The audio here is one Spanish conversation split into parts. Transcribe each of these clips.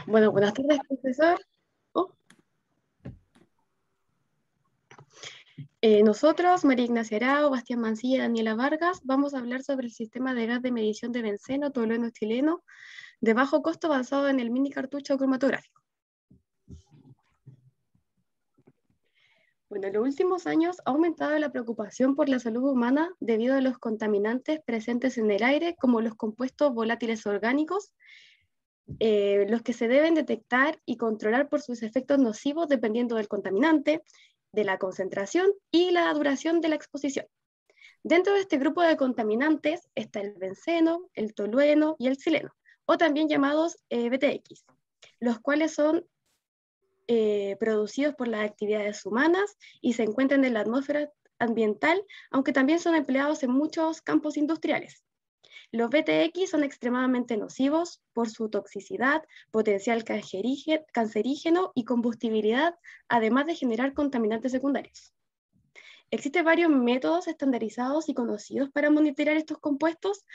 Bueno, buenas tardes, profesor. Oh, nosotros, María Ignacia Arao, Bastián Mancilla y Daniela Vargas, vamos a hablar sobre el sistema de gas de medición de benceno tolueno chileno de bajo costo basado en el mini cartucho cromatográfico. Bueno, en los últimos años ha aumentado la preocupación por la salud humana debido a los contaminantes presentes en el aire, como los compuestos volátiles orgánicos, los que se deben detectar y controlar por sus efectos nocivos dependiendo del contaminante, de la concentración y la duración de la exposición. Dentro de este grupo de contaminantes está el benceno, el tolueno y el xileno, o también llamados BTX, los cuales son producidos por las actividades humanas y se encuentran en la atmósfera ambiental, aunque también son empleados en muchos campos industriales. Los BTX son extremadamente nocivos por su toxicidad, potencial cancerígeno y combustibilidad, además de generar contaminantes secundarios. Existen varios métodos estandarizados y conocidos para monitorear estos compuestos.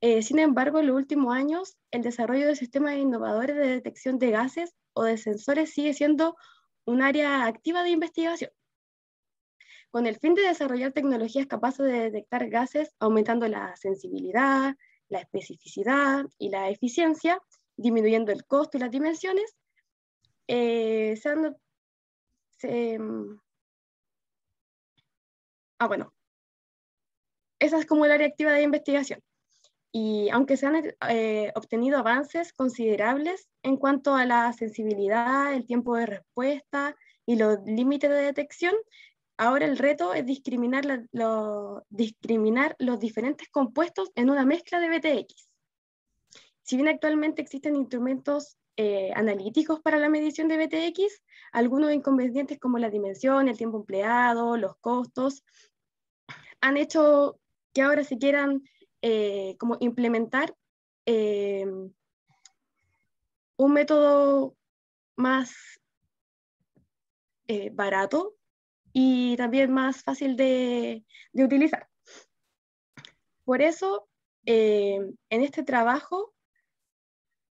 Sin embargo, en los últimos años, el desarrollo de sistemas innovadores de detección de gases o de sensores sigue siendo un área activa de investigación, con el fin de desarrollar tecnologías capaces de detectar gases, aumentando la sensibilidad, la especificidad y la eficiencia, disminuyendo el costo y las dimensiones. Bueno, esa es como el área activa de investigación. Y aunque se han obtenido avances considerables en cuanto a la sensibilidad, el tiempo de respuesta y los límites de detección, ahora el reto es discriminar los diferentes compuestos en una mezcla de BTX. Si bien actualmente existen instrumentos analíticos para la medición de BTX, algunos inconvenientes como la dimensión, el tiempo empleado, los costos, han hecho que ahora se quieran como implementar eh, un método más barato y también más fácil de utilizar. Por eso, en este trabajo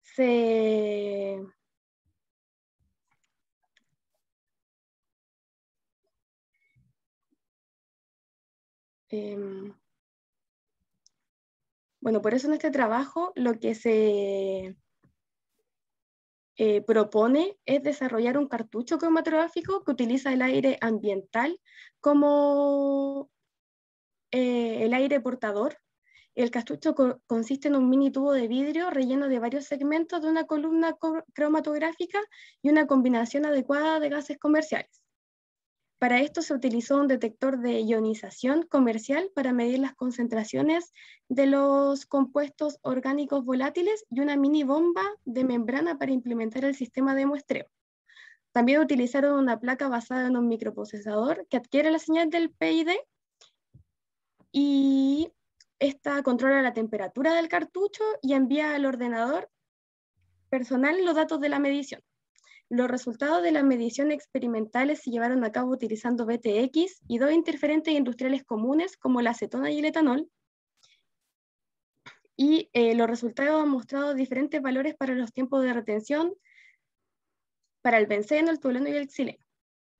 se... bueno, por eso en este trabajo lo que se propone es desarrollar un cartucho cromatográfico que utiliza el aire ambiental como el aire portador. El cartucho consiste en un mini tubo de vidrio relleno de varios segmentos de una columna cromatográfica y una combinación adecuada de gases comerciales. Para esto se utilizó un detector de ionización comercial para medir las concentraciones de los compuestos orgánicos volátiles y una mini bomba de membrana para implementar el sistema de muestreo. También utilizaron una placa basada en un microprocesador que adquiere la señal del PID y esta controla la temperatura del cartucho y envía al ordenador personal los datos de la medición. Los resultados de las mediciones experimentales se llevaron a cabo utilizando BTX y dos interferentes industriales comunes como la acetona y el etanol. Y los resultados han mostrado diferentes valores para los tiempos de retención, para el benceno, el tolueno y el xileno.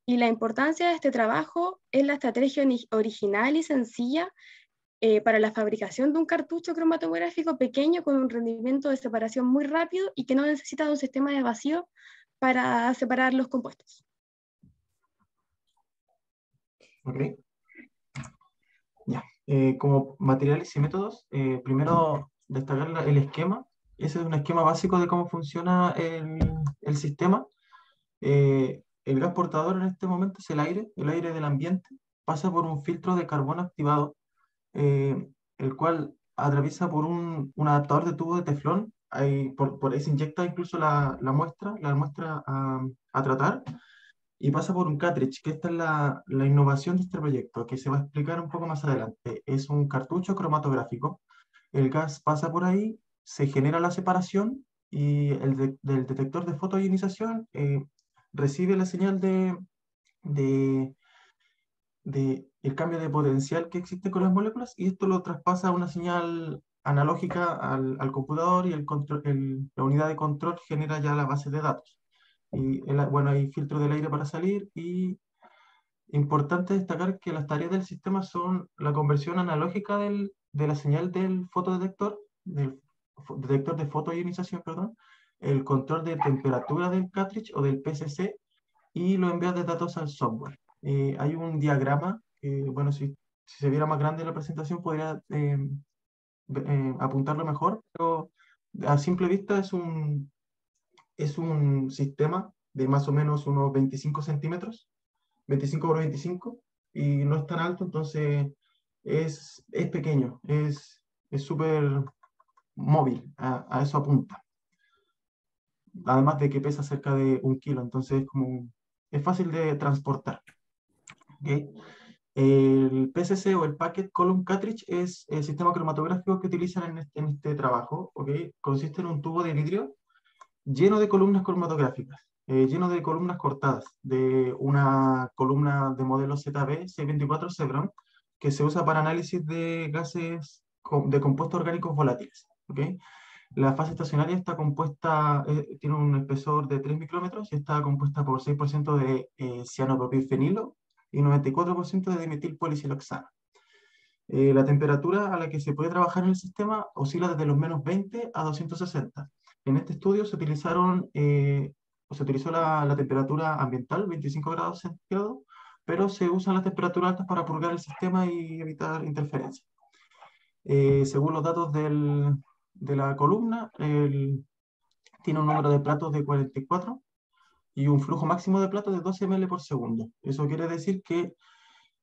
Y la importancia de este trabajo es la estrategia original y sencilla para la fabricación de un cartucho cromatográfico pequeño con un rendimiento de separación muy rápido y que no necesita de un sistema de vacío para separar los compuestos. Ok. Ya. Como materiales y métodos, primero destacar el esquema. Ese es un esquema básico de cómo funciona el sistema. El gas portador en este momento es el aire del ambiente. Pasa por un filtro de carbono activado, el cual atraviesa por un adaptador de tubo de teflón. Por ahí se inyecta incluso la muestra a tratar y pasa por un cartridge, que esta es la innovación de este proyecto, que se va a explicar un poco más adelante. Es un cartucho cromatográfico. El gas pasa por ahí, se genera la separación y del detector de fotoionización recibe la señal de, de el cambio de potencial que existe con las moléculas y esto lo traspasa a una señal analógica al computador y la unidad de control genera ya la base de datos. Y bueno, hay filtro del aire para salir y importante destacar que las tareas del sistema son la conversión analógica de la señal del fotodetector, del detector de fotoionización, perdón, el control de temperatura del cartridge o del PCC y los envíos de datos al software. Hay un diagrama, bueno, si se viera más grande la presentación podría apuntarlo mejor, pero a simple vista es un sistema de más o menos unos 25 centímetros, 25 por 25, y no es tan alto, entonces es pequeño, es súper móvil, a eso apunta. Además de que pesa cerca de 1 kilo, entonces es fácil de transportar. ¿Okay? El PCC o el Packet Column Cartridge es el sistema cromatográfico que utilizan en este trabajo. ¿Okay? Consiste en un tubo de vidrio lleno de columnas cromatográficas, lleno de columnas cortadas, de una columna de modelo ZB 624 Chevron, que se usa para análisis de gases de compuestos orgánicos volátiles. ¿Okay? La fase estacionaria está compuesta, tiene un espesor de 3 micrómetros y está compuesta por 6% de cianopropilfenilo y 94% de dimetilpolisiloxano. La temperatura a la que se puede trabajar en el sistema oscila desde los menos 20 a 260. En este estudio se utilizó la temperatura ambiental, 25 grados centígrados, pero se usan las temperaturas altas para purgar el sistema y evitar interferencias. Según los datos de la columna, tiene un número de platos de 44 y un flujo máximo de platos de 12 ml por segundo. Eso quiere decir que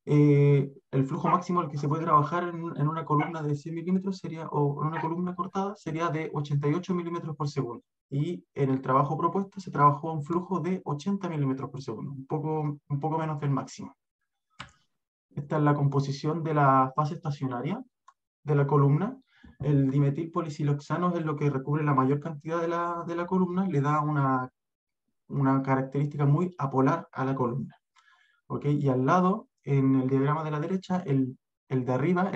el flujo máximo al que se puede trabajar en una columna de 100 milímetros sería, o en una columna cortada, sería de 88 milímetros por segundo. Y en el trabajo propuesto se trabajó a un flujo de 80 milímetros por segundo, un poco menos del máximo. Esta es la composición de la fase estacionaria de la columna. El dimetilpolisiloxano es lo que recubre la mayor cantidad de la columna, le da una característica muy apolar a la columna. ¿Okay? Y al lado, en el diagrama de la derecha, el de arriba,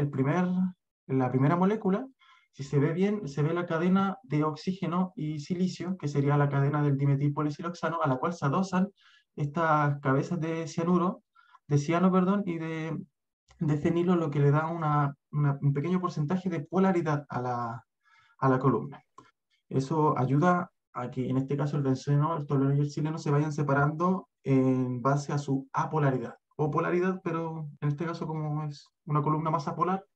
la primera molécula, si se ve bien, se ve la cadena de oxígeno y silicio, que sería la cadena del dimetilpolisiloxano, a la cual se adosan estas cabezas de ciano, perdón, y de fenilo, lo que le da un pequeño porcentaje de polaridad a la columna. Eso ayuda a que en este caso el benceno, el tolueno y el xileno se vayan separando en base a su apolaridad. O polaridad, pero en este caso como es una columna más apolar,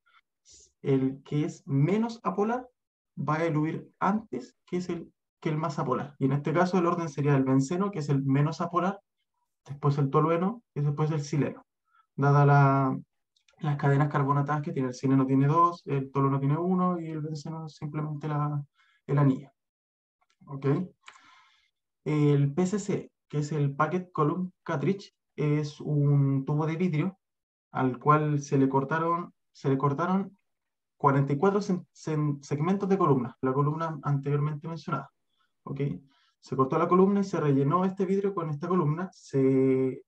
el que es menos apolar va a eluir antes que el más apolar. Y en este caso el orden sería el benceno, que es el menos apolar, después el tolueno y después el xileno. Dada las cadenas carbonatadas que tiene, el xileno tiene 2, el tolueno tiene 1 y el benceno simplemente el anillo. ¿Okay? El PCC, que es el Packet Column Cartridge, es un tubo de vidrio al cual se le cortaron 44 segmentos de columna, la columna anteriormente mencionada. ¿Okay? Se cortó la columna y se rellenó este vidrio con esta columna, se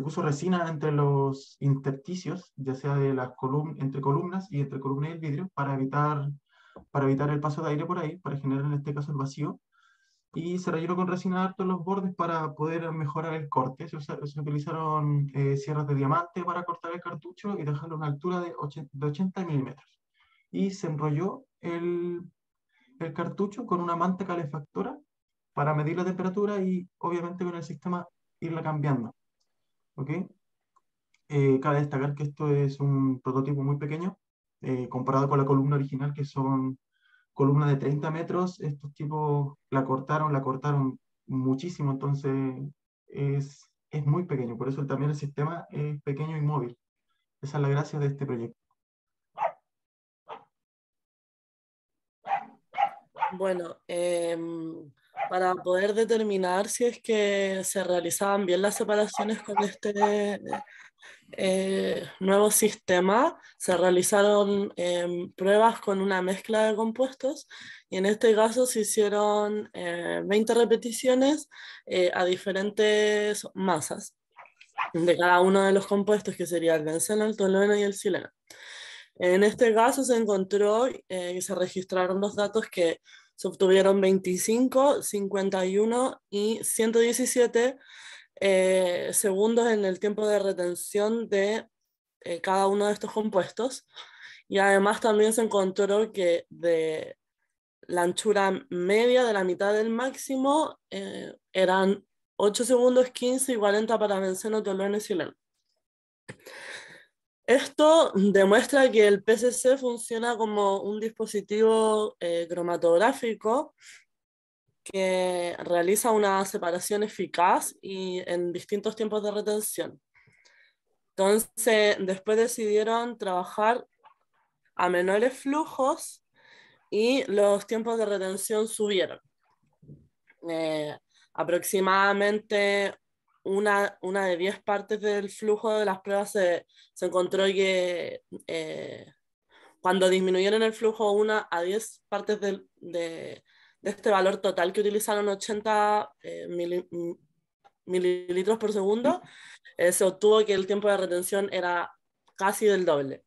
puso resina entre los intersticios, ya sea de entre columnas y entre columna y el vidrio, para evitar el paso de aire por ahí, para generar en este caso el vacío, y se rellenó con resina harto en los bordes para poder mejorar el corte. Se utilizaron sierras de diamante para cortar el cartucho y dejarlo a una altura de 80 milímetros. Y se enrolló el cartucho con una manta calefactora para medir la temperatura y obviamente con el sistema irla cambiando. ¿Okay? Cabe destacar que esto es un prototipo muy pequeño comparado con la columna original, que son columna de 30 metros. Estos tipos la cortaron muchísimo, entonces es muy pequeño, por eso también el sistema es pequeño y móvil. Esa es la gracia de este proyecto. Bueno, para poder determinar si es que se realizaban bien las separaciones con este nuevo sistema, se realizaron pruebas con una mezcla de compuestos y en este caso se hicieron 20 repeticiones a diferentes masas de cada uno de los compuestos, que sería el benceno, el tolueno y el xileno. En este caso se encontró y se registraron los datos que se obtuvieron 25, 51 y 117 segundos en el tiempo de retención de cada uno de estos compuestos. Y además también se encontró que de la anchura media de la mitad del máximo eran 8 segundos, 15 y 40 para benceno, tolueno y xileno. Esto demuestra que el PCC funciona como un dispositivo cromatográfico que realiza una separación eficaz y en distintos tiempos de retención. Entonces, después decidieron trabajar a menores flujos y los tiempos de retención subieron. Aproximadamente una de 10 partes del flujo de las pruebas se encontró que cuando disminuyeron el flujo 1 a 10 partes de este valor total que utilizaron 80 mililitros por segundo, se obtuvo que el tiempo de retención era casi del doble.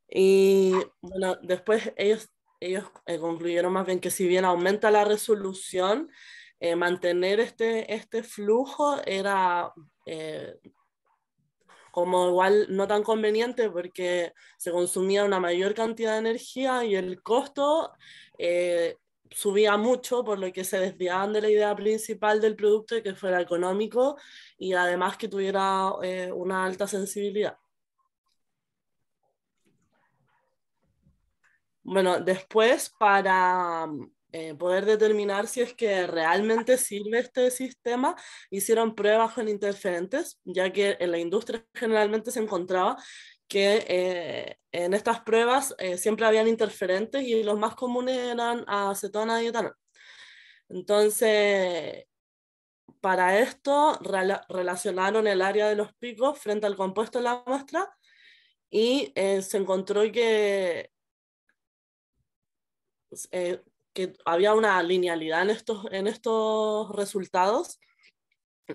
Y bueno, después ellos concluyeron más bien que si bien aumenta la resolución, mantener este flujo era como igual no tan conveniente porque se consumía una mayor cantidad de energía y el costo subía mucho, por lo que se desviaban de la idea principal del producto, de que fuera económico y además que tuviera una alta sensibilidad. Bueno, después para poder determinar si es que realmente sirve este sistema, hicieron pruebas con interferentes, ya que en la industria generalmente se encontraba que en estas pruebas siempre habían interferentes y los más comunes eran acetona y etanol. Entonces, para esto relacionaron el área de los picos frente al compuesto de la muestra y se encontró que había una linealidad en estos resultados,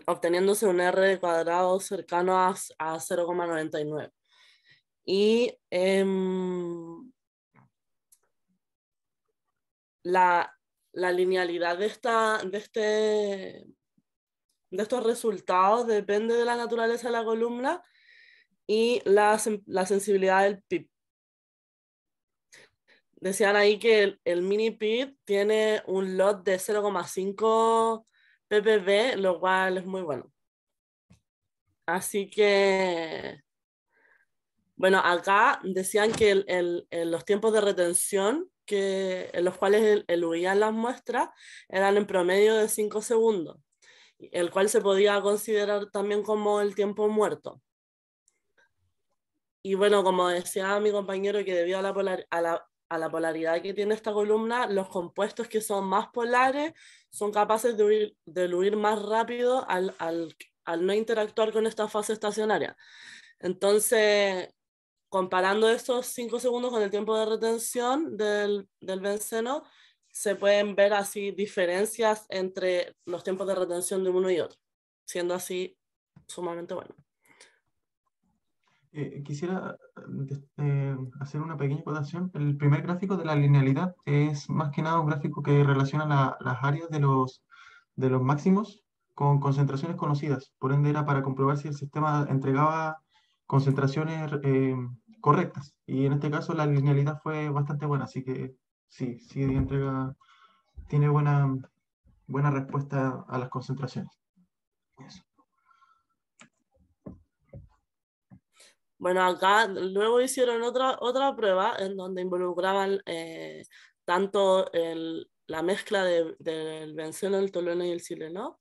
obteniéndose un R cuadrado cercano a 0,99. Y la linealidad de estos resultados depende de la naturaleza de la columna y la sensibilidad del PIB. Decían ahí que el mini PIB tiene un lot de 0,5 ppb, lo cual es muy bueno. Así que, bueno, acá decían que los tiempos de retención en los cuales eluían las muestras eran en promedio de 5 segundos, el cual se podía considerar también como el tiempo muerto. Y bueno, como decía mi compañero, que debido a la polaridad que tiene esta columna, los compuestos que son más polares son capaces de eluir más rápido al no interactuar con esta fase estacionaria. Entonces, comparando estos 5 segundos con el tiempo de retención del benceno, se pueden ver así diferencias entre los tiempos de retención de uno y otro, siendo así sumamente bueno. Quisiera hacer una pequeña acotación. El primer gráfico de la linealidad es más que nada un gráfico que relaciona las áreas de los máximos con concentraciones conocidas. Por ende, era para comprobar si el sistema entregaba concentraciones correctas. Y en este caso la linealidad fue bastante buena, así que sí tiene buena respuesta a las concentraciones. Eso. Bueno, acá luego hicieron otra prueba en donde involucraban tanto la mezcla del benceno, el tolueno y el xileno.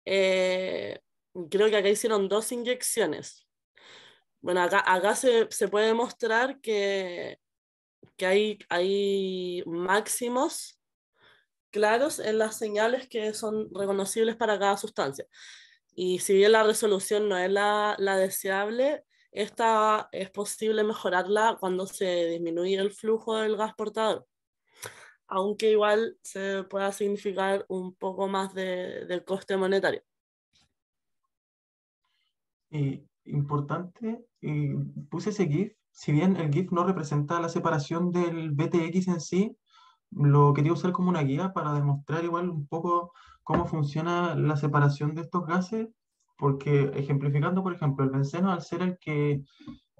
Creo que acá hicieron 2 inyecciones. Bueno, acá se puede mostrar que hay máximos claros en las señales que son reconocibles para cada sustancia. Y si bien la resolución no es la deseable, esta es posible mejorarla cuando se disminuye el flujo del gas portador, aunque igual se pueda significar un poco más del coste monetario. Importante, puse ese GIF si bien el GIF no representa la separación del BTX en sí, lo quería usar como una guía para demostrar igual un poco cómo funciona la separación de estos gases, porque ejemplificando, por ejemplo, el benceno, al ser el que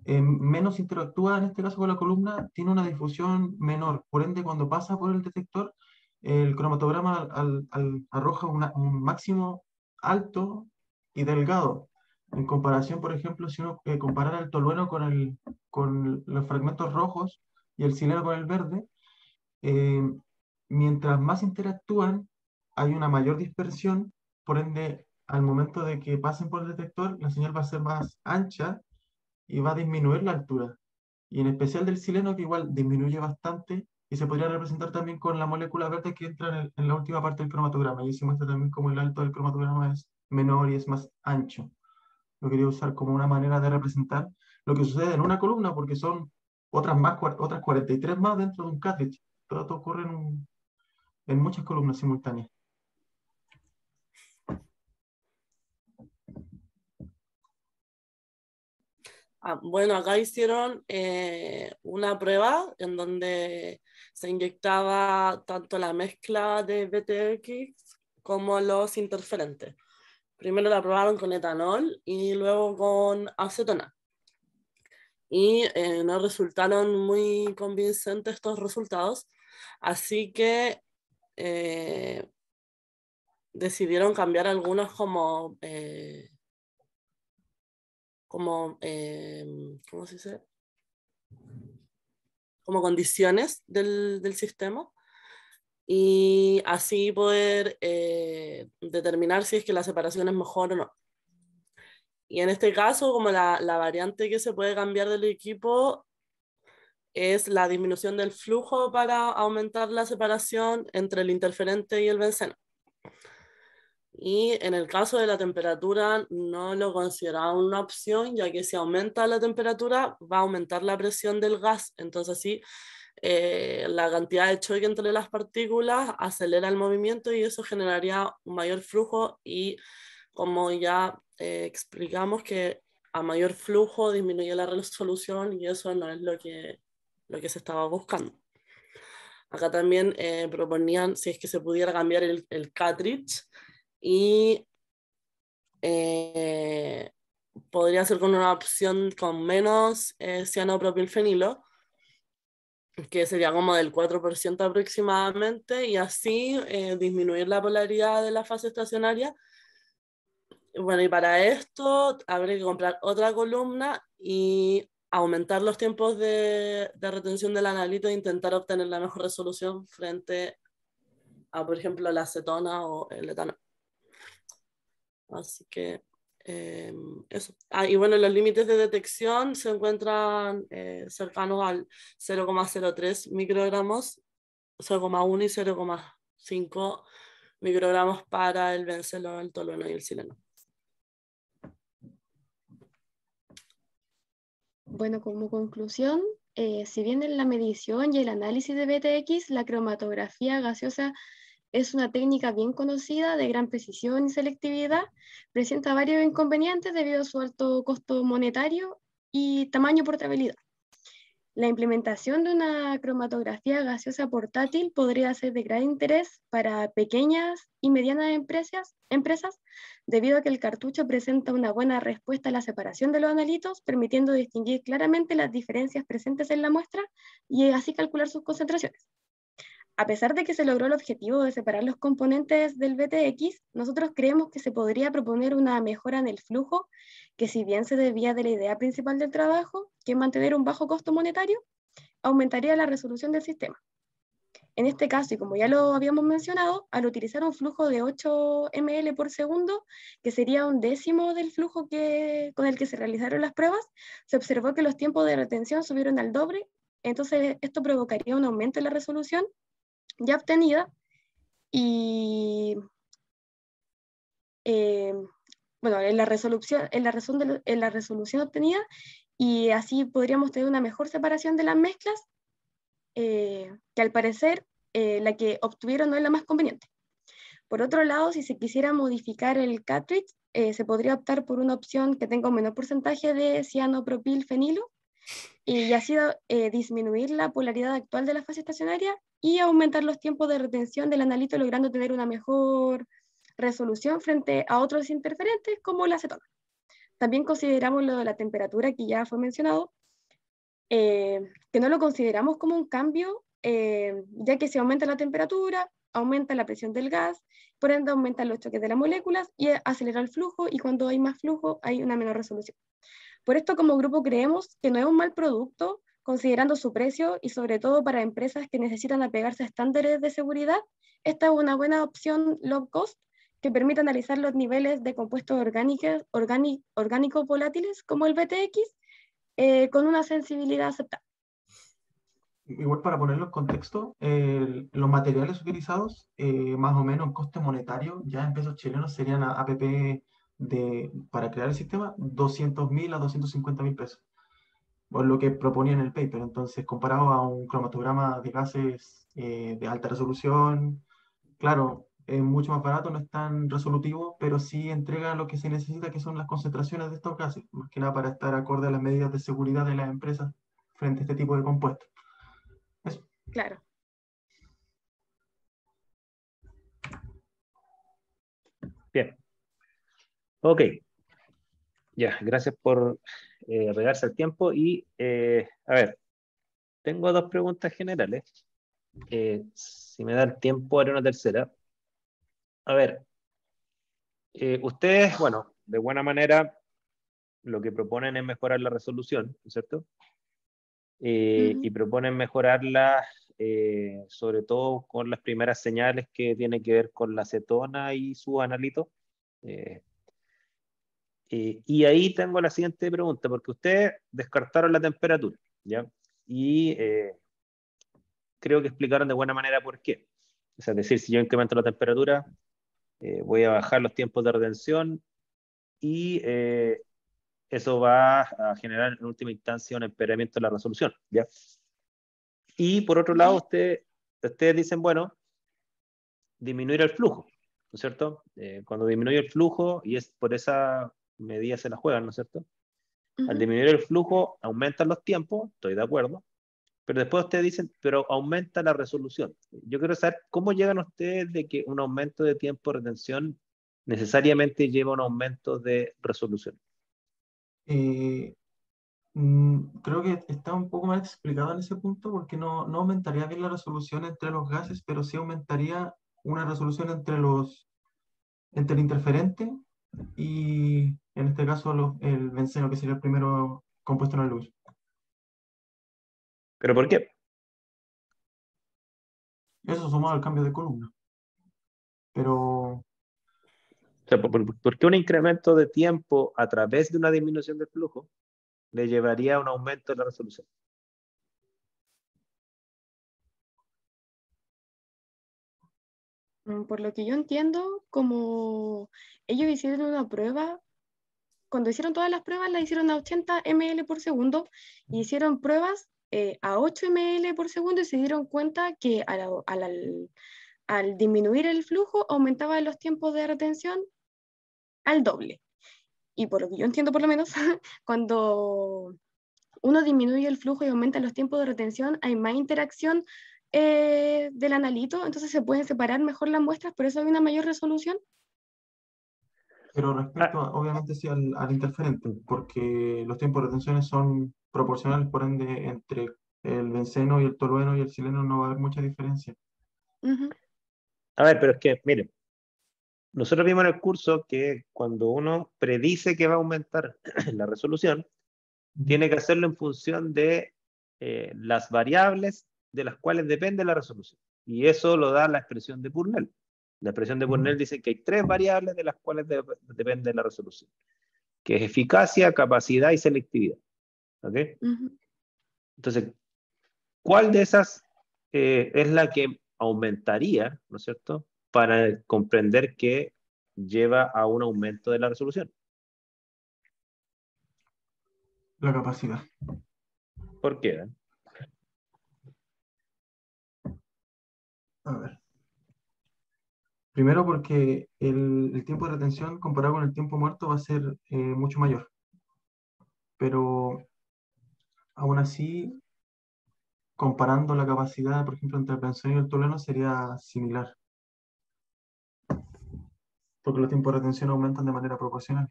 menos interactúa en este caso con la columna, tiene una difusión menor. Por ende, cuando pasa por el detector, el cromatograma arroja un máximo alto y delgado. En comparación, por ejemplo, si uno comparara el tolueno con los fragmentos rojos y el sileno con el verde, eh, mientras más interactúan, hay una mayor dispersión, por ende, al momento de que pasen por el detector, la señal va a ser más ancha y va a disminuir la altura. Y en especial del sileno, que igual disminuye bastante, y se podría representar también con la molécula verde que entra en la última parte del cromatograma. Y se muestra también como el alto del cromatograma es menor y es más ancho. Lo quería usar como una manera de representar lo que sucede en una columna, porque son otras 43 más dentro de un cartridge. Todo esto ocurre en muchas columnas simultáneas. Bueno, acá hicieron una prueba en donde se inyectaba tanto la mezcla de BTX como los interferentes. Primero la probaron con etanol y luego con acetona. Y no resultaron muy convincentes estos resultados, así que decidieron cambiar algunos como ¿cómo se dice? Como condiciones del sistema, y así poder determinar si es que la separación es mejor o no. Y en este caso, como la variante que se puede cambiar del equipo es la disminución del flujo para aumentar la separación entre el interferente y el benceno. Y en el caso de la temperatura no lo consideraba una opción, ya que si aumenta la temperatura va a aumentar la presión del gas, entonces sí, la cantidad de choque entre las partículas acelera el movimiento y eso generaría un mayor flujo, y como ya explicamos, que a mayor flujo disminuye la resolución y eso no es lo que se estaba buscando. Acá también proponían si es que se pudiera cambiar el cartridge, y podría ser con una opción con menos cianopropilfenilo, que sería como del 4% aproximadamente, y así disminuir la polaridad de la fase estacionaria. Bueno, y para esto habría que comprar otra columna y aumentar los tiempos de retención del analito e intentar obtener la mejor resolución frente a, por ejemplo, la acetona o el etanol. Así que eso. Y bueno, los límites de detección se encuentran cercanos al 0,03 microgramos, 0,1 y 0,5 microgramos para el benceno, el tolueno y el sileno. Bueno, como conclusión, si bien en la medición y el análisis de BTX, la cromatografía gaseosa es una técnica bien conocida, de gran precisión y selectividad, presenta varios inconvenientes debido a su alto costo monetario y tamaño y portabilidad. La implementación de una cromatografía gaseosa portátil podría ser de gran interés para pequeñas y medianas empresas, debido a que el cartucho presenta una buena respuesta a la separación de los analitos, permitiendo distinguir claramente las diferencias presentes en la muestra y así calcular sus concentraciones. A pesar de que se logró el objetivo de separar los componentes del BTX, nosotros creemos que se podría proponer una mejora en el flujo, que si bien se debía de la idea principal del trabajo, que es mantener un bajo costo monetario, aumentaría la resolución del sistema. En este caso, y como ya lo habíamos mencionado, al utilizar un flujo de 8 ml por segundo, que sería un décimo del flujo con el que se realizaron las pruebas, se observó que los tiempos de retención subieron al doble. Entonces esto provocaría un aumento en la resolución ya obtenida, y bueno, en la resolución obtenida, y así podríamos tener una mejor separación de las mezclas, que al parecer la que obtuvieron no es la más conveniente. Por otro lado, si se quisiera modificar el cartridge, se podría optar por una opción que tenga un menor porcentaje de cianopropilfenilo, y así disminuir la polaridad actual de la fase estacionaria y aumentar los tiempos de retención del analito, logrando tener una mejor resolución frente a otros interferentes como la acetona. También consideramos lo de la temperatura, que ya fue mencionado, que no lo consideramos como un cambio, ya que si aumenta la temperatura, aumenta la presión del gas, por ende aumentan los choques de las moléculas y acelera el flujo, y cuando hay más flujo hay una menor resolución. Por esto, como grupo, creemos que no es un mal producto, considerando su precio y sobre todo para empresas que necesitan apegarse a estándares de seguridad. Esta es una buena opción low cost que permite analizar los niveles de compuestos orgánicos volátiles como el BTX con una sensibilidad aceptable. Igual para ponerlo en contexto, los materiales utilizados, más o menos en coste monetario, ya en pesos chilenos serían APP para crear el sistema, 200.000 a 250.000 pesos, por lo que proponía en el paper. Entonces, comparado a un cromatograma de gases de alta resolución, claro, es mucho más barato, no es tan resolutivo, pero sí entrega lo que se necesita, que son las concentraciones de estos gases, más que nada para estar acorde a las medidas de seguridad de las empresas frente a este tipo de compuestos. Eso. Claro. Bien. Ok. Ya, gracias por pegarse el tiempo. Y, a ver, tengo dos preguntas generales. Si me da el tiempo, haré una tercera. A ver, ustedes, bueno, de buena manera, lo que proponen es mejorar la resolución, ¿no es cierto? Y proponen mejorarla sobre todo con las primeras señales que tienen que ver con la acetona y su analito. Y ahí tengo la siguiente pregunta, porque ustedes descartaron la temperatura, ¿ya? Y creo que explicaron de buena manera por qué. O sea, es decir, si yo incremento la temperatura, voy a bajar los tiempos de retención y eso va a generar en última instancia un empeoramiento de la resolución, ¿ya? Y por otro lado, ustedes dicen, bueno, disminuir el flujo, ¿no es cierto? Cuando disminuye el flujo, y es por esa medida se la juegan, ¿no es cierto? Al disminuir el flujo, aumentan los tiempos, estoy de acuerdo, pero después ustedes dicen, pero aumenta la resolución. Yo quiero saber cómo llegan ustedes de que un aumento de tiempo de retención necesariamente lleva a un aumento de resolución. Creo que está un poco más explicado en ese punto porque no aumentaría bien la resolución entre los gases, pero sí aumentaría una resolución entre el interferente y, en este caso, el benceno, que sería el primero compuesto en la luz. ¿Pero por qué? Eso sumado al cambio de columna. Pero O sea, ¿por qué un incremento de tiempo a través de una disminución del flujo le llevaría a un aumento de la resolución? Por lo que yo entiendo, como ellos hicieron una prueba, cuando hicieron todas las pruebas, las hicieron a 80 ml por segundo, y hicieron pruebas a 8 ml por segundo y se dieron cuenta que al disminuir el flujo aumentaba los tiempos de retención al doble. Y por lo que yo entiendo, por lo menos, cuando uno disminuye el flujo y aumenta los tiempos de retención, hay más interacción del analito, entonces se pueden separar mejor las muestras, por eso hay una mayor resolución. respecto, obviamente, sí al interferente, porque los tiempos de retenciones son proporcionales, por ende, entre el benceno y el tolueno y el sileno no va a haber mucha diferencia. A ver, pero es que, miren, nosotros vimos en el curso que cuando uno predice que va a aumentar la resolución, tiene que hacerlo en función de las variables de las cuales depende la resolución. Y eso lo da la expresión de Purnell. La expresión de Purnell dice que hay tres variables de las cuales depende la resolución, que es eficacia, capacidad y selectividad. ¿Ok? Entonces, ¿cuál de esas es la que aumentaría, ¿no es cierto?, para comprender que lleva a un aumento de la resolución? La capacidad. ¿Por qué? A ver. Primero porque el tiempo de retención comparado con el tiempo muerto va a ser mucho mayor. Pero Aún así, comparando la capacidad, por ejemplo, entre el benzeno y el tolueno sería similar, porque los tiempos de retención aumentan de manera proporcional.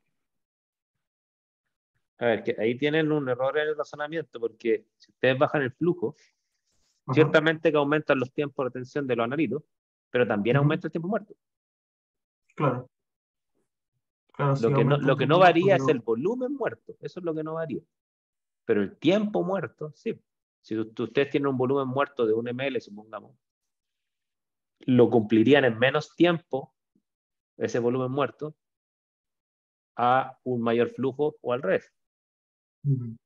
A ver, que ahí tienen un error en el razonamiento, porque si ustedes bajan el flujo, Ajá. ciertamente que aumentan los tiempos de retención de los analitos, pero también Ujú. aumenta el tiempo muerto. Claro. Claro, sí, Lo que aumenta el lo que tiempo no muerto, varía es pero el volumen muerto, eso es lo que no varía. Pero el tiempo muerto, sí. Si ustedes tienen un volumen muerto de 1 ml, supongamos, lo cumplirían en menos tiempo, ese volumen muerto, a un mayor flujo o al revés. ujú.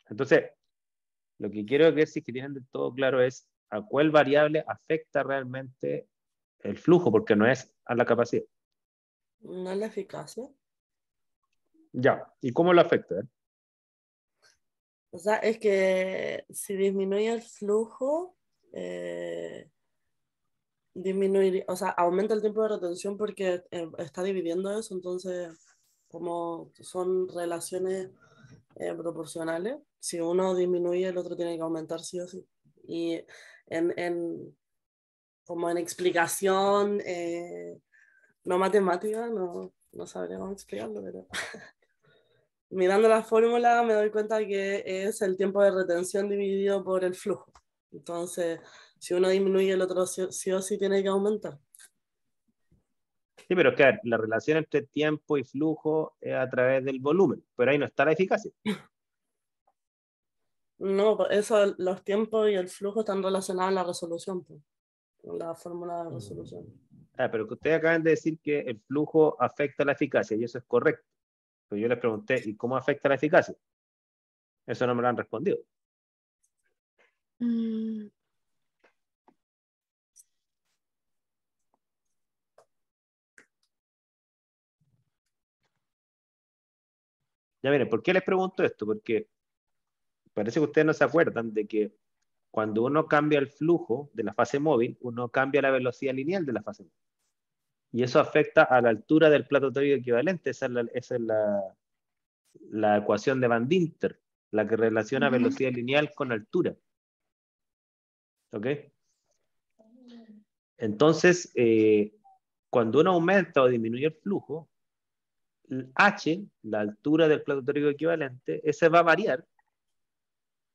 Entonces, lo que quiero decir que tienen de todo claro es a cuál variable afecta realmente el flujo, porque no es a la capacidad. No es la eficacia. Ya, ¿y cómo lo afecta? O sea, es que si disminuye el flujo, disminuir, o sea, aumenta el tiempo de retención porque está dividiendo eso, entonces, como son relaciones proporcionales, si uno disminuye, el otro tiene que aumentar sí o sí. Y como en explicación no matemática, no sabría cómo explicarlo, pero mirando la fórmula me doy cuenta que es el tiempo de retención dividido por el flujo. Entonces, si uno disminuye, el otro sí o sí tiene que aumentar. Sí, pero es que la relación entre tiempo y flujo es a través del volumen, pero ahí no está la eficacia. No, pues eso, los tiempos y el flujo están relacionados en la resolución, pues, en la fórmula de resolución. Pero que ustedes acaban de decir que el flujo afecta la eficacia, y eso es correcto. Pero yo les pregunté, ¿y cómo afecta la eficacia? Eso no me lo han respondido. Mm, Ya miren, ¿por qué les pregunto esto? Porque parece que ustedes no se acuerdan de que cuando uno cambia el flujo de la fase móvil, uno cambia la velocidad lineal de la fase móvil. Y eso afecta a la altura del plato teórico equivalente. Esa es la ecuación de Van Dinter, la que relaciona ujú. velocidad lineal con altura. ¿Ok? Entonces, cuando uno aumenta o disminuye el flujo, H, la altura del plato teórico equivalente, ese va a variar,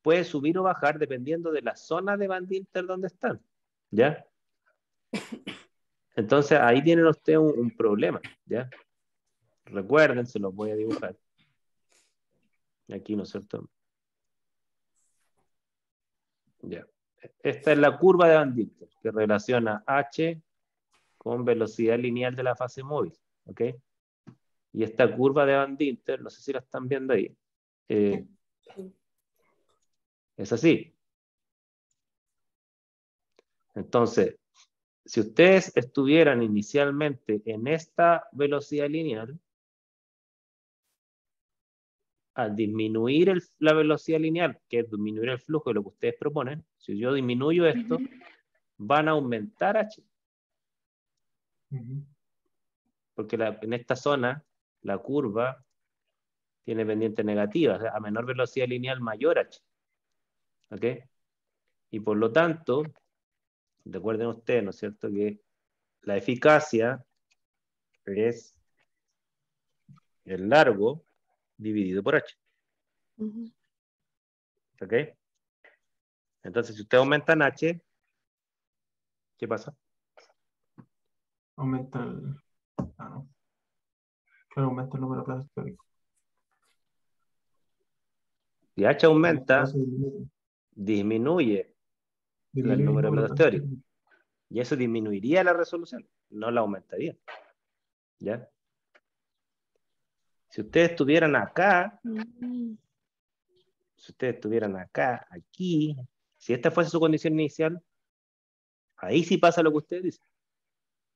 puede subir o bajar dependiendo de la zona de Van Dinter donde están. ¿Ya? Entonces ahí tienen ustedes un problema. ¿Ya? Recuerden, se los voy a dibujar. Aquí, ¿no es cierto? Ya. Esta es la curva de Van Dinter, que relaciona H con velocidad lineal de la fase móvil. ¿Ok? Y esta curva de Van Dinter, no sé si la están viendo ahí, es así. Entonces, si ustedes estuvieran inicialmente en esta velocidad lineal, al disminuir la velocidad lineal, que es disminuir el flujo de lo que ustedes proponen, si yo disminuyo esto, Ujú. van a aumentar H, Ujú. porque en esta zona la curva tiene pendiente negativa, o sea, a menor velocidad lineal, mayor H. ¿Ok? Y por lo tanto, recuerden ustedes, ¿no es cierto?, que la eficacia es el largo dividido por H. Ujú. ¿Ok? Entonces, si ustedes aumentan H, ¿qué pasa? Aumenta el... Ah, no. Claro, aumenta el número de platos teóricos. Si H En este aumenta, caso, disminuye, disminuye el el número de número de platos platos teóricos. teóricos. Y eso disminuiría la resolución, no la aumentaría. ¿Ya? Si ustedes estuvieran acá, Mm, si ustedes estuvieran acá, aquí, si esta fuese su condición inicial, ahí sí pasa lo que ustedes dicen.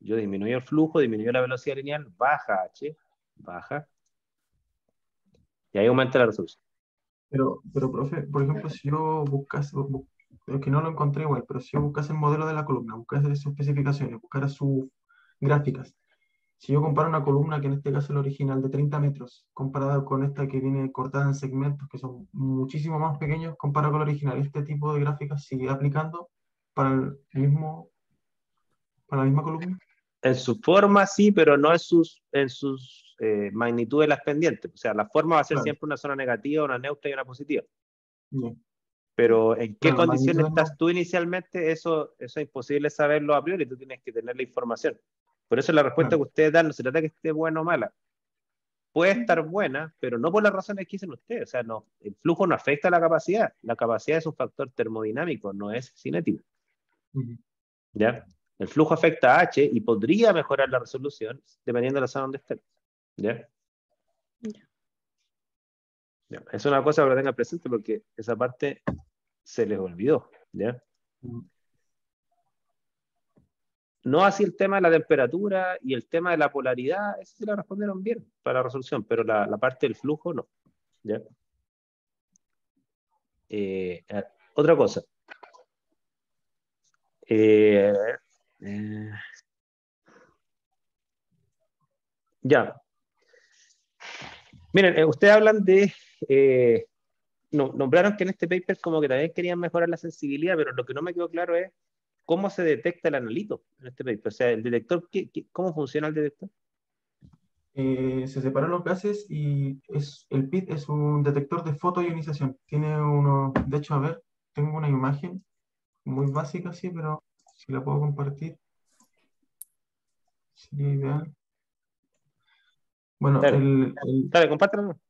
Yo disminuyo el flujo, disminuyo la velocidad lineal, baja H, baja, y ahí aumenta la resolución. Pero, profe, por ejemplo, si yo buscase, es que no lo encontré igual, pero si yo buscase el modelo de la columna, buscase sus especificaciones, buscara sus gráficas, Si yo comparo una columna, que en este caso es la original, de 30 metros, comparada con esta que viene cortada en segmentos que son muchísimo más pequeños, comparado con la original, ¿este tipo de gráficas sigue aplicando para para la misma columna? En su forma sí, pero no en sus magnitudes las pendientes. O sea, la forma va a ser Claro, siempre una zona negativa, una neutra y una positiva. ya. Pero en qué Claro, las condiciones magnitudes estás no. tú inicialmente, eso es imposible saberlo a priori, tú tienes que tener la información. Por eso la respuesta Claro. que ustedes dan no se trata de que esté buena o mala. Puede estar buena, pero no por las razones que dicen ustedes. O sea, no, el flujo no afecta a la capacidad. La capacidad es un factor termodinámico, no es cinético. Ujú. ¿Ya? El flujo afecta a H y podría mejorar la resolución dependiendo de la zona donde esté. ¿Ya? Ya. Es una cosa que lo tengan presente porque esa parte se les olvidó. ¿Ya? Ujú. No así el tema de la temperatura y el tema de la polaridad, eso sí lo respondieron bien para la resolución, pero la parte del flujo no. ¿Ya? Eh, otra cosa. Eh, eh, ya. Miren, ustedes hablan de... nombraron que en este paper como que también querían mejorar la sensibilidad, pero lo que no me quedó claro es cómo se detecta el analito en este paper. O sea, el detector, ¿cómo funciona el detector? Se separan los gases y el PIT es un detector de fotoionización. Tiene uno, de hecho, a ver, tengo una imagen muy básica, sí, pero si la puedo compartir, sería ideal. Bueno, Dale, dale, compártelo. no.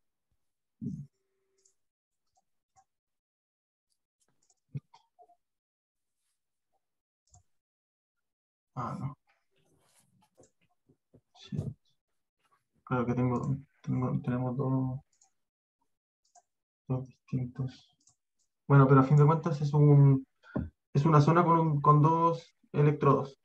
Sí, claro que tenemos dos distintos. Bueno, pero a fin de cuentas es una zona con dos electrodos.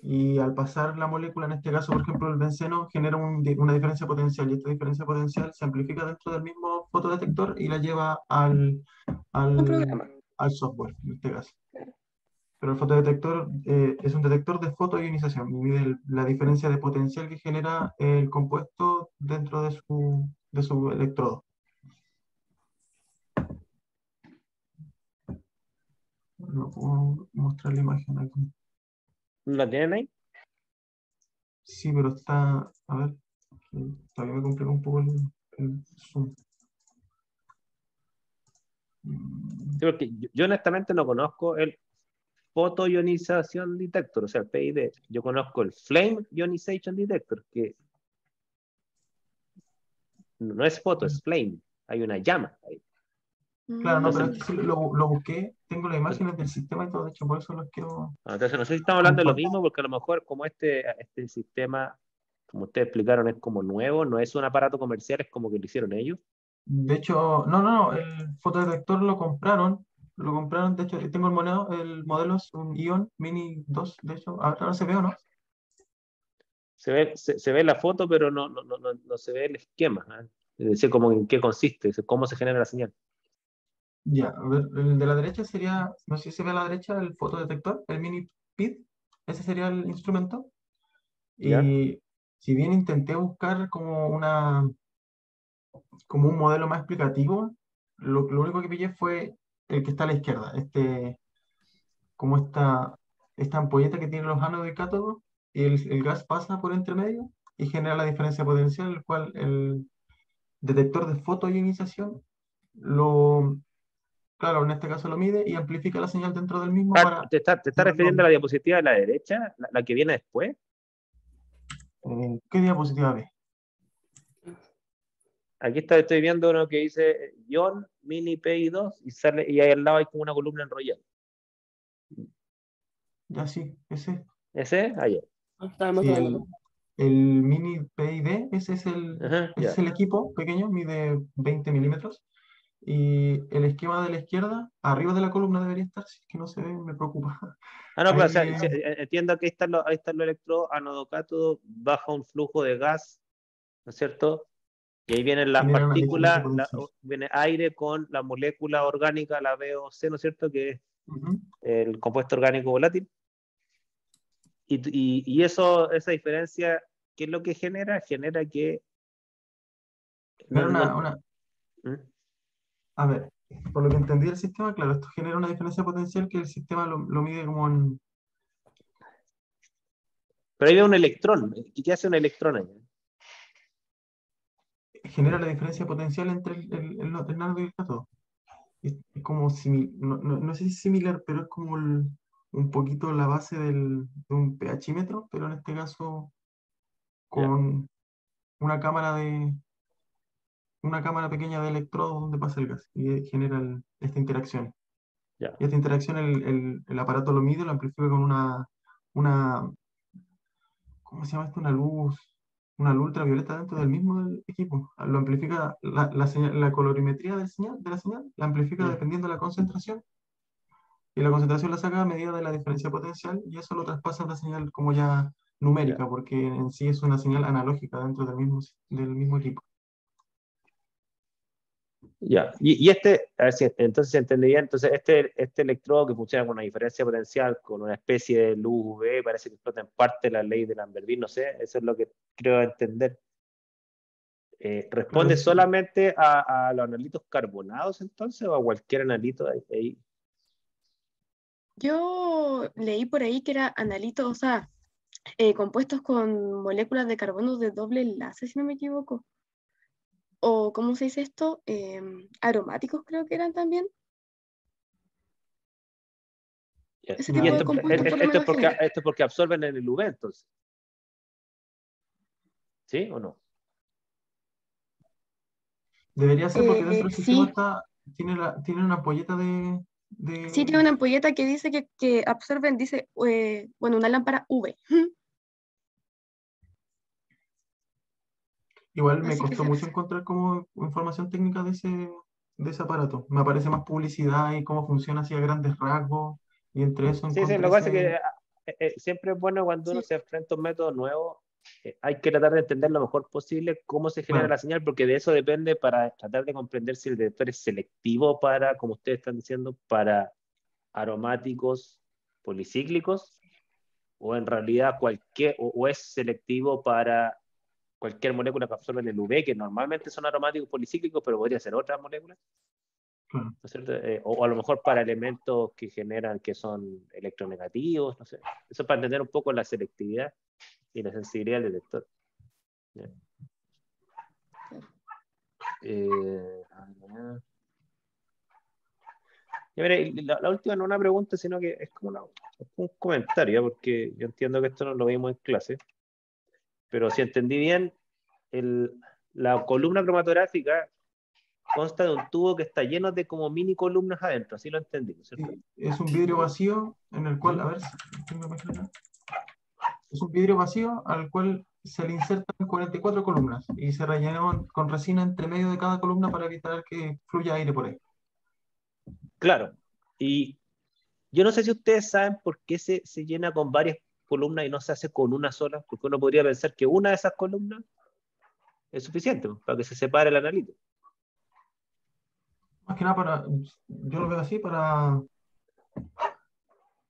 Y al pasar la molécula, en este caso, por ejemplo, el benceno, genera una diferencia potencial. Y esta diferencia potencial se amplifica dentro del mismo fotodetector y la lleva Un al, programa. al software, en este caso. Pero el fotodetector es un detector de fotoionización y mide la diferencia de potencial que genera el compuesto dentro de su electrodo. No puedo mostrar la imagen aquí. ¿La tienen ahí? Sí, pero está, a ver, todavía me complica un poco el zoom. Sí, porque yo honestamente no conozco el photoionization detector, o sea, el PID. Yo conozco el flame ionization detector, que no es foto, es flame. Hay una llama ahí. Claro, no, pero Entonces, este sí lo busqué, tengo las imágenes del sistema y todo, de hecho, por eso los quiero entonces no sé si estamos hablando de lo compartir. mismo, porque a lo mejor como este sistema, como ustedes explicaron, es como nuevo, no es un aparato comercial, es como que lo hicieron ellos. De hecho, no, el fotodetector lo compraron, de hecho, tengo el modelo es un Ion Mini 2, de hecho, ahora se ve o no. Se ve la foto, pero no se ve el esquema. ¿Eh? Es decir, como en qué consiste, cómo se genera la señal. Ya, a ver, el de la derecha sería, no sé si se ve a la derecha el fotodetector, el Mini PID, ese sería el instrumento. ¿Ya? Y si bien intenté buscar como un modelo más explicativo, lo único que pillé fue el que está a la izquierda, como esta ampolleta que tiene los ánodos y cátodos, y el gas pasa por entre medio y genera la diferencia potencial, el cual el detector de fotoionización lo, claro, en este caso lo mide y amplifica la señal dentro del mismo Ah, para te está llevarlo. refiriendo a la diapositiva de la derecha, la que viene después. ¿Qué diapositiva ves? Aquí estoy viendo uno que dice Ion Mini PI2 y ahí al lado hay como una columna enrollada. Ya sí, ese. ¿Ese? Ah, ya. Estábamos Sí, tomando. el Mini PID, Ajá, ese es ya. el equipo pequeño, mide 20 milímetros. Y el esquema de la izquierda, arriba de la columna debería estar, si es que no se ve, me preocupa. Ah, no, claro, o Ahí, sea, entiendo que ahí están los electrodos, ánodo cátodo, baja un flujo de gas, ¿no es cierto? Y ahí vienen las genera una diferencia partículas, potencial. viene aire con la molécula orgánica, la VOC, ¿no es cierto? Que es Ujú. el compuesto orgánico volátil. Y esa diferencia ¿qué es lo que genera? Genera que... Genera no- ¿Mm? a ver, por lo que entendí del sistema, claro, esto genera una diferencia potencial que el sistema lo mide como en... Pero ahí ve un electrón. ¿Y qué hace un electrón ahí? Genera la diferencia potencial entre el ánodo y el cátodo. Es como, no sé si es similar, pero es como un poquito la base de un pHímetro, pero en este caso Ya, con una cámara una cámara pequeña de electrodos donde pasa el gas y genera esta interacción. ya. Y esta interacción el aparato lo mide, lo amplifica con una, ¿cómo se llama esto? Una luz ultravioleta dentro del mismo del equipo. Lo amplifica, la colorimetría de la señal, la amplifica Mm, dependiendo de la concentración. Y la concentración la saca a medida de la diferencia potencial y eso lo traspasa a una señal como ya ya. numérica, porque en sí es una señal analógica dentro del mismo equipo. Ya, y este, a ver si entonces se entendí bien, entonces este electrodo que funciona con una diferencia potencial, con una especie de luz UV, parece que explota en parte la ley de Lambert-Eaton, no sé, eso es lo que creo entender. Claro, ¿Responde solamente a los analitos carbonados entonces o a cualquier analito ahí? Yo leí por ahí que era analito, o sea, compuestos con moléculas de carbono de doble enlace, si no me equivoco. O, ¿cómo se dice esto? Aromáticos creo que eran también. Ya. Ese Y tipo ya, de compuestos por lo esto menos genera. es porque absorben en el UV entonces, ¿sí o no? debería ser porque dentro del sistema Sí, tiene una ampolleta sí tiene una ampolleta que dice que absorben, dice, bueno, una lámpara UV. Igual me Así que costó sí. mucho encontrar como información técnica de ese aparato. Me aparece más publicidad y cómo funciona así a grandes rasgos. Y entre eso Sí, sí, encontré lo que pasa es ese... que siempre es bueno cuando uno Sí. se enfrenta a un método nuevo, hay que tratar de entender lo mejor posible cómo se genera Claro, la señal, porque de eso depende para tratar de comprender si el detector es selectivo para, como ustedes están diciendo, para aromáticos policíclicos, o en realidad o es selectivo para cualquier molécula que absorbe el UV, que normalmente son aromáticos policíclicos, pero podría ser otra molécula. claro. ¿No es cierto? O a lo mejor para elementos que generan que son electronegativos, no sé. Eso para entender un poco la selectividad y la sensibilidad del detector. ¿Ya? Eh, ya mira, y la última no es una pregunta, sino que es como un comentario, ¿ya? Porque yo entiendo que esto no lo vimos en clase, pero si entendí bien, la columna cromatográfica consta de un tubo que está lleno de como mini columnas adentro, así lo entendí, ¿no es cierto? Sí, es un vidrio vacío en el cual, ¿Mm? a ver si tengo la página. Es un vidrio vacío al cual se le insertan 44 columnas y se rellenan con resina entre medio de cada columna para evitar que fluya aire por ahí. Claro. Y yo no sé si ustedes saben por qué se llena con varias columnas y no se hace con una sola, porque uno podría pensar que una de esas columnas es suficiente para que se separe el analito. Más que nada yo lo veo así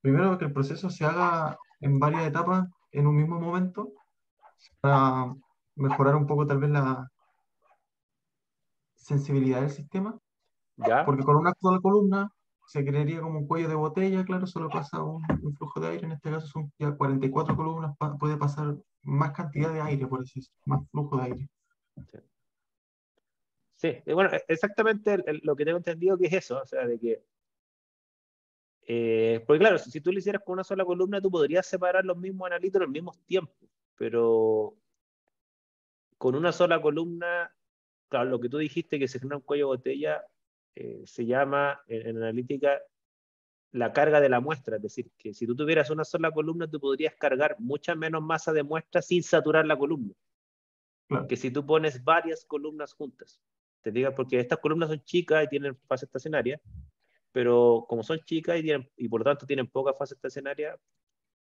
primero que el proceso se haga en varias etapas en un mismo momento para mejorar un poco tal vez la sensibilidad del sistema, ¿Ya? porque con una sola columna se crearía como un cuello de botella, claro, solo pasa un flujo de aire, en este caso son ya 44 columnas, puede pasar más cantidad de aire, por así decirlo, más flujo de aire. Sí. Sí, bueno, exactamente lo que tengo entendido que es eso, o sea, de que, porque claro, si tú lo hicieras con una sola columna, tú podrías separar los mismos analitos en los mismos tiempos, pero con una sola columna, claro, lo que tú dijiste que se genera un cuello de botella, se llama en analítica la carga de la muestra, es decir, que si tú tuvieras una sola columna, tú podrías cargar mucha menos masa de muestra sin saturar la columna, Claro. que si tú pones varias columnas juntas. Te digo, porque estas columnas son chicas y tienen fase estacionaria, pero como son chicas y por lo tanto tienen poca fase estacionaria,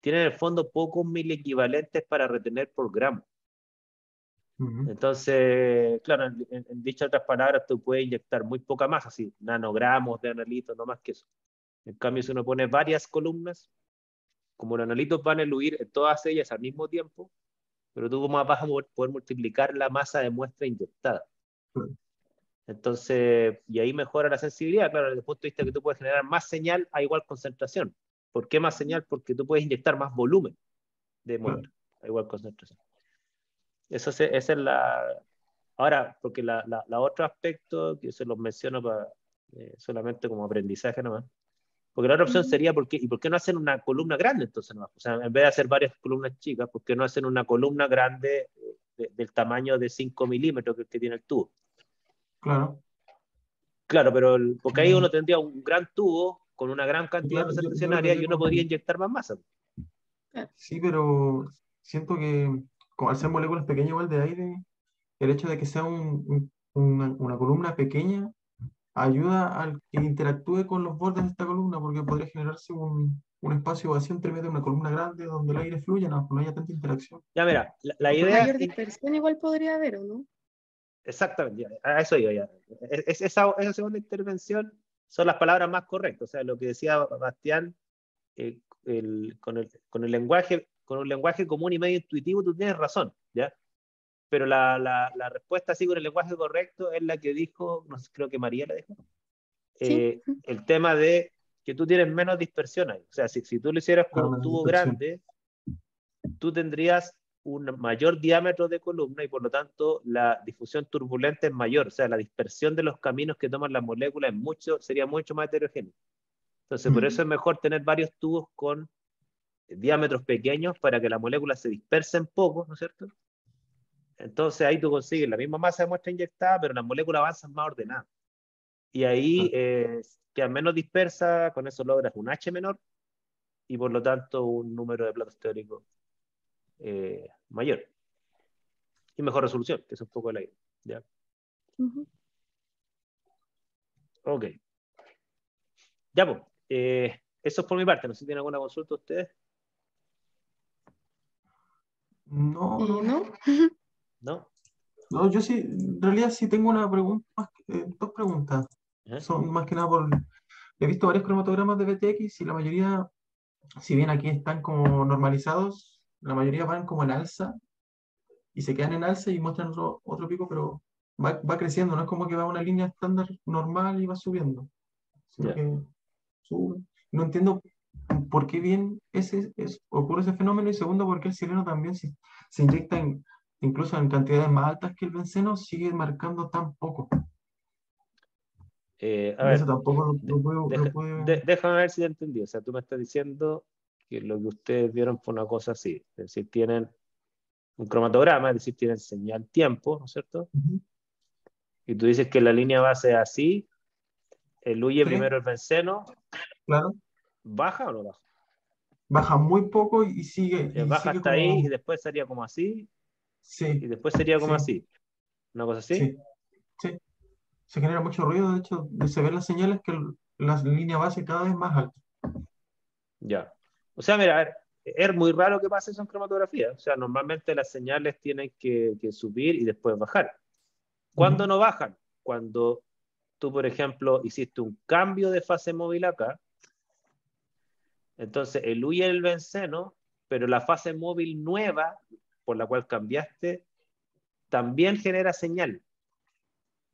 tienen en el fondo pocos mil equivalentes para retener por gramo. Ujú. Entonces, claro, en dichas otras palabras, tú puedes inyectar muy poca masa, así, nanogramos de analito, no más que eso. En cambio, si uno pone varias columnas, como los analitos van a eluir en todas ellas al mismo tiempo, pero tú cómo vas a poder multiplicar la masa de muestra inyectada. Entonces, y ahí mejora la sensibilidad, claro, desde el punto de vista que tú puedes generar más señal a igual concentración. ¿Por qué más señal? Porque tú puedes inyectar más volumen de muestra a igual concentración. Esa es la... Ahora, porque la otro aspecto, que se los menciono solamente como aprendizaje nomás, porque la otra opción sería, ¿por qué no hacen una columna grande entonces nomás? O sea, en vez de hacer varias columnas chicas, ¿por qué no hacen una columna grande del tamaño de 5 milímetros que tiene el tubo? Claro. Claro, pero porque ahí uno tendría un gran tubo con una gran cantidad de masa Yo lo estacionaria y pensé uno podría inyectar más masa. Sí, pero siento que como al ser moléculas pequeñas igual de aire, el hecho de que sea una columna pequeña ayuda al que interactúe con los bordes de esta columna, porque podría generarse un espacio vacío entre medio de una columna grande donde el aire fluya, no haya tanta interacción. Ya, mira, la idea... Mayor dispersión igual podría haber, ¿o no? Exactamente, a eso iba ya. Esa segunda intervención son las palabras más correctas. O sea, lo que decía Bastián, con un lenguaje común y medio intuitivo, tú tienes razón, ¿ya? Pero la respuesta así con el lenguaje correcto es la que dijo, no sé, creo que María la dijo, Sí. el tema de que tú tienes menos dispersión ahí. O sea, si tú lo hicieras con Claro, un menos tubo dispersión. grande, tú tendrías un mayor diámetro de columna y por lo tanto la difusión turbulenta es mayor, o sea, la dispersión de los caminos que toman las moléculas sería mucho más heterogénea. Entonces, por eso es mejor tener varios tubos con diámetros pequeños para que las moléculas se dispersen poco, ¿no es cierto? Entonces ahí tú consigues la misma masa de muestra inyectada, pero las moléculas avanzan más ordenadas. Y ahí quedan menos dispersas, con eso logras un H menor y por lo tanto un número de platos teóricos mayor. Y mejor resolución, que es un poco la idea. ¿Ya? Ok. Ya, pues. Eso es por mi parte. No sé si tienen alguna consulta ustedes. No, ¿No? ¿No? no, yo sí, en realidad sí tengo una pregunta, dos preguntas. Son más que nada he visto varios cromatogramas de BTX y la mayoría, si bien aquí están como normalizados, la mayoría van como en alza y se quedan en alza y muestran otro pico, pero va creciendo, no es como que va una línea estándar normal y va subiendo, sino que sube. No entiendo por qué bien ocurre ese fenómeno y segundo, por qué el sileno también se inyecta incluso en cantidades más altas que el benceno, sigue marcando tan poco. A Y ver, eso tampoco lo puedo... déjame ver si te entendí. O sea, tú me estás diciendo que lo que ustedes vieron fue una cosa así. Es decir, tienen un cromatograma, es decir, tienen señal tiempo, ¿no es cierto? Y tú dices que la línea base es así, eluye primero el benceno, claro. ¿baja o no baja? Baja muy poco y sigue Baja hasta como... ahí y después sería como así, Sí, y después sería como sí, así. ¿Una cosa así? sí, sí. Se genera mucho ruido, de hecho, se ven las señales que la línea base cada vez más alta. Ya. O sea, mira, a ver, es muy raro que pase eso en cromatografía. O sea, normalmente las señales tienen que subir y después bajar. ¿Cuándo no bajan? Cuando tú, por ejemplo, hiciste un cambio de fase móvil acá, entonces eluye el benceno, pero la fase móvil nueva por la cual cambiaste también genera señal.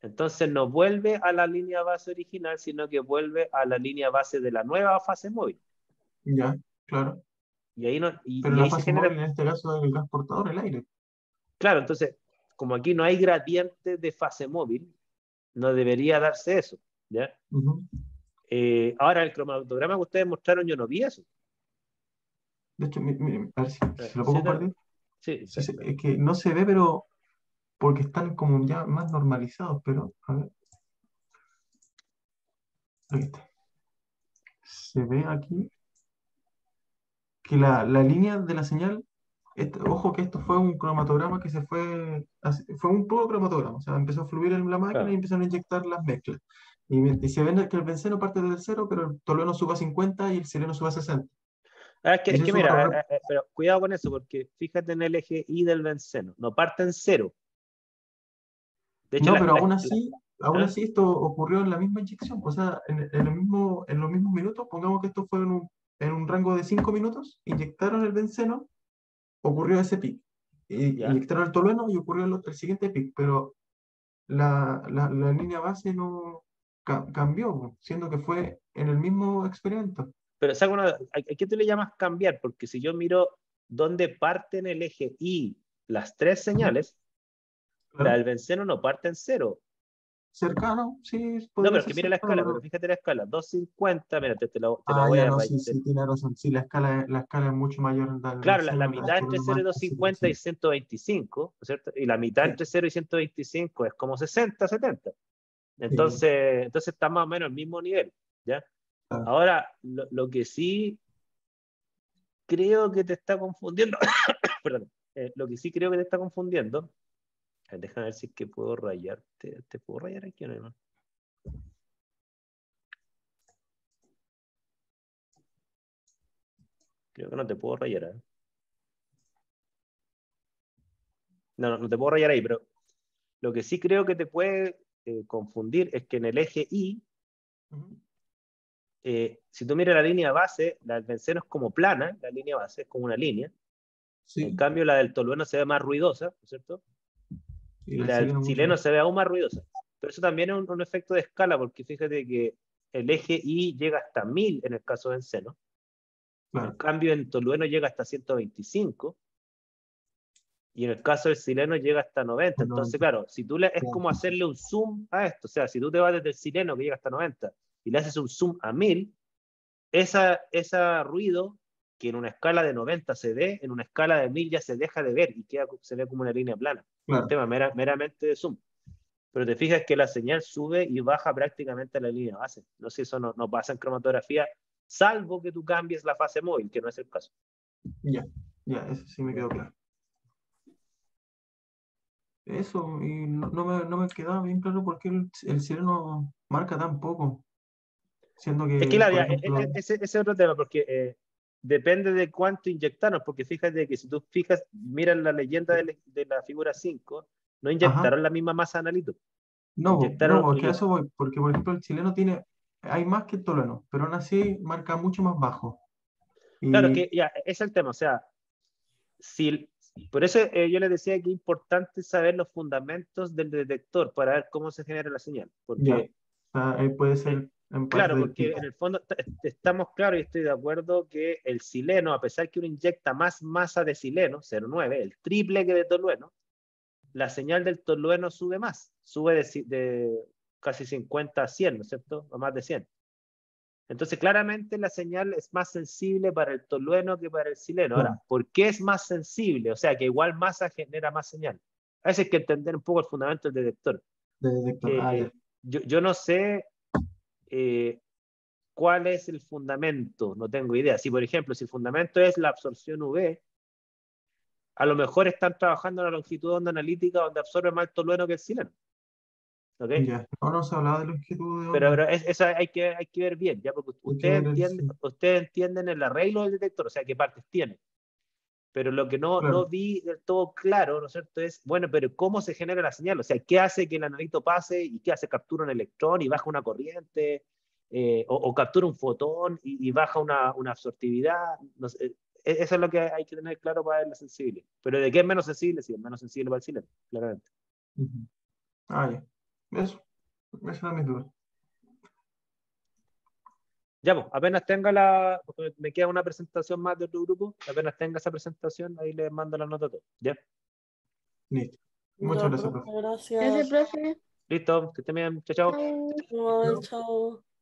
Entonces no vuelve a la línea base original, sino que vuelve a la línea base de la nueva fase móvil. Ya, claro. Y ahí, Pero y la ahí se fase genera... móvil en este caso es el transportador, el aire. Claro, entonces, como aquí no hay gradiente de fase móvil, no debería darse eso. ¿Ya? Ahora, el cromatograma que ustedes mostraron, yo no vi eso. De hecho, a ver si lo puedo Sí, compartir. sí, Sí, es que no se ve, pero porque están como ya más normalizados, pero a ver. Ahí está. Se ve aquí que la línea de la señal, ojo que esto fue un cromatograma que fue un puro cromatograma, o sea, empezó a fluir en la máquina claro. y empezaron a inyectar las mezclas. Y se ve que el benceno parte desde el 0, pero el tolueno sube a 50 y el sileno sube a 60. Es que mira, pero cuidado con eso, porque fíjate en el eje I del benceno, no parte en 0. De hecho, No, pero aún así esto ocurrió en la misma inyección, o sea, en los mismos minutos, pongamos que esto fue en un rango de 5 minutos, inyectaron el benceno, ocurrió ese pico. ¿Ya? inyectaron el tolueno y ocurrió el siguiente pic, pero la línea base no cambió, siendo que fue en el mismo experimento. Pero ¿a qué tú le llamas cambiar? Porque si yo miro dónde parten el eje y las tres señales, la Claro. del benceno no parte en cero. Cercano, sí, No, podría pero es ser que mira la cercano, escala, pero pero... fíjate la escala, 250, mira, te la voy Ya a no, rayar. sí, sí, tiene razón. Sí, la escala es mucho mayor del Claro, la benceno, el mitad entre tolueno 0 y más específico, 250 sí. es 125, ¿no es cierto? Y la mitad Sí, entre 0 y 125 es como 60, 70. sí, Entonces está más o menos al mismo nivel, ¿ya? claro. Ahora, lo que sí creo que te está confundiendo, perdón, lo que sí creo que te está confundiendo, déjame ver si es que puedo rayarte, ¿te puedo rayar aquí o no? Creo que no te puedo rayar, ¿eh? No te puedo rayar ahí, pero lo que sí creo que te puede confundir es que en el eje Y, Ujú. si tú miras la línea base, la del benceno es como plana, la línea base es como una línea. En Sí, cambio, la del tolueno se ve más ruidosa, ¿no es cierto? y Y la la del chilena mucho chileno más. se ve aún más ruidosa. Pero eso también es un efecto de escala, porque fíjate que el eje Y llega hasta 1000 en el caso de benceno. En Claro. cambio, en tolueno llega hasta 125. Y en el caso del sileno llega hasta 90. Bueno, Entonces, claro, si tú es claro. como hacerle un zoom a esto. O sea, si tú te vas desde el sileno que llega hasta 90 y le haces un zoom a 1000, esa ruido que en una escala de 90 se ve, en una escala de 1000 ya se deja de ver y se ve como una línea plana. Un Claro. tema meramente de zoom. Pero te fijas que la señal sube y baja prácticamente a la línea base. No sé si eso no pasa en cromatografía, salvo que tú cambies la fase móvil, que no es el caso. Ya, ya, eso sí me ¿Ya? quedó claro. Eso, y no me quedaba bien claro por qué el sereno marca tan poco, siendo Es que que, claro, por ya, ejemplo, ese es otro tema, porque depende de cuánto inyectaron, porque fíjate que si tú fijas, miras la leyenda de la figura 5, no ajá, inyectaron la misma masa analito. no, Inyectaron, porque a eso voy, porque por ejemplo el chileno hay más que el tolueno, pero aún así marca mucho más bajo. claro, Y que ya, ese es el tema, o sea, si, por eso yo les decía que es importante saber los fundamentos del detector para ver cómo se genera la señal, ya, o porque sea, ahí puede eh, ser en parte claro, del porque pico. en el fondo estamos claros y estoy de acuerdo que el sileno, a pesar que uno inyecta más masa de sileno, 0,9, el triple que de tolueno, la señal del tolueno sube más, sube de casi 50 a 100, ¿no es cierto? O más de 100. Entonces, claramente la señal es más sensible para el tolueno que para el sileno. Ahora, Claro, ¿por qué es más sensible? O sea, que igual masa genera más señal. A veces hay que entender un poco el fundamento del detector. de detector. Ah, ya. Yo no sé eh, cuál es el fundamento, no tengo idea. Si, por ejemplo, si el fundamento es la absorción UV, a lo mejor están trabajando en la longitud de onda analítica donde absorbe más el tolueno que el sileno. ¿Ok? Ya, no se hablaba de longitud de Pero, onda. eso hay que ver bien, ¿ya? Porque Hay que ver el, sí, ustedes entienden el arreglo del detector, o sea, qué partes tiene. Pero lo que no claro. vi del todo claro, ¿no es cierto? Es, bueno, pero ¿cómo se genera la señal? O sea, ¿qué hace que el analito pase y qué hace? ¿Captura un electrón y baja una corriente? O captura un fotón y baja una absortividad. No sé, eso es lo que hay que tener claro para ver la sensible. Pero ¿de qué es menos sensible? Sí, es menos sensible para el sileno, claramente. Ujú. Ah, ya. Eso era mi duda. Ya, pues, apenas porque me queda una presentación más de otro grupo, apenas tenga esa presentación, ahí les mando la nota a todos. ¿Ya? Listo. Muchas Ya, gracias, profe, profe. Gracias, gracias. profe. Listo, que estén bien, chao, chao. Chao. Igual, Chao. chao.